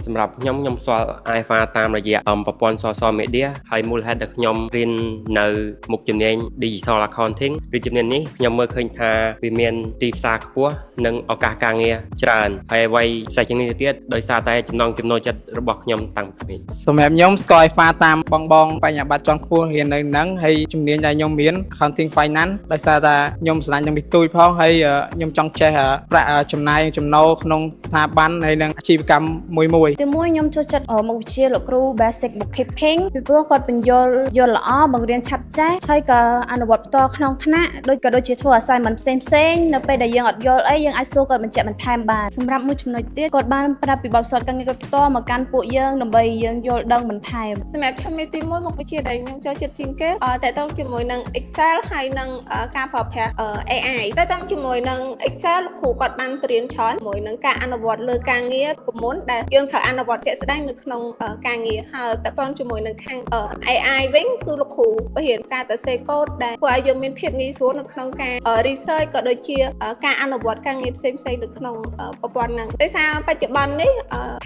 សម្រាប់ខ្ញុំស្គាល់ iPhone តាមរយៈប្រព័ន្ធ social media ហើយមូលហេតុដែលខ្ញុំរៀននៅមុខជំនាញ Digital Accounting ឬជំនាញនេះខ្ញុំមើលឃើញថាវាមានទីផ្សារខ្ពស់និងឱកាសការងារច្រើនហើយអ្វីផ្សេងជាងនេះទៅទៀតដោយសារតែចំណង់ចំណូលចិត្តរបស់ខ្ញុំតាំងពីក្មេងសម្រាប់ខ្ញុំស្គាល់ iPhone តាមបងបញ្ញាបត្រជាន់ខ្ពស់រៀននៅហ្នឹងហើយជំនាញដែលខ្ញុំមាន Accounting Finance ដោយសារតែខ្ញុំស្រឡាញ់នឹងវិទូចផងហើយខ្ញុំចង់ចេះប្រាក់ចំណាយចំណូលក្នុងស្ថាប័នហើយនិងអាជីវកម្មមួយទីមួយខ្ញុំចូលចិត្តមុខវិជ្ជាលោកគ្រូ Basic Bookkeeping ពីព្រោះគាត់បញ្យល់ល្អបង្រៀនឆាប់ចេះហើយក៏អនុវត្តផ្ទាល់ក្នុងថ្នាក់ដូចជាធ្វើ assignment ផ្សេងនៅពេលដែលយើងអត់យល់អីយើងអាចសួរគាត់បញ្ជាក់បន្ថែមបានសម្រាប់មួយចំណុចទៀតគាត់បានប្រាប់ពីបទពិសោធន៍ការងារគាត់ផ្ទាល់មកកាន់ពួកយើងដើម្បីយើងយល់ដឹងបន្ថែមសម្រាប់ខ្ញុំទីមួយមុខវិជ្ជាដែលខ្ញុំចូលចិត្តជាងគេតើតើជាមួយនឹង Excel ហើយនឹងការប្រើប្រាស់ AI តើតើជាមួយនឹង Excel គ្រូគាត់បានបរៀនច្រើនជាមួយនឹងការអនុវត្តលើការងារប្រមុនដែលយើងត្រូវអនុវត្តជាក់ស្ដែងនៅក្នុងការងារហើយតើតើជាមួយនឹងខាង AI វិញគឺលោកគ្រូបរៀនការទៅសេកូដដែលធ្វើឲ្យយើងមានភាពងាយស្រួលនៅក្នុងការ research ក៏ដូចជាការអនុវត្តការងារផ្សេងៗនៅក្នុងប្រព័ន្ធហ្នឹងដោយសារបច្ចុប្បន្ននេះ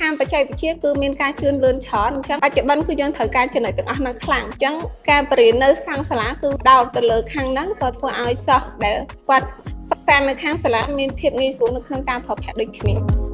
ខាងបច្ចេកវិទ្យាគឺមានការជឿនលឿនច្រើនអញ្ចឹងបច្ចុប្បន្នគឺយើងត្រូវការចំណុចទាំងអស់ហ្នឹងខ្លាំងអញ្ចឹងការបរៀននៅខាងសាលាគឺដោតទៅលើខាងហ្នឹងក៏ធ្វើឲ្យសិស្សដែលគាត់សិក្សានៅខាងសាលាមានភាពងាយស្រួលនៅក្នុងការប្រើប្រាស់ដូចគ្នា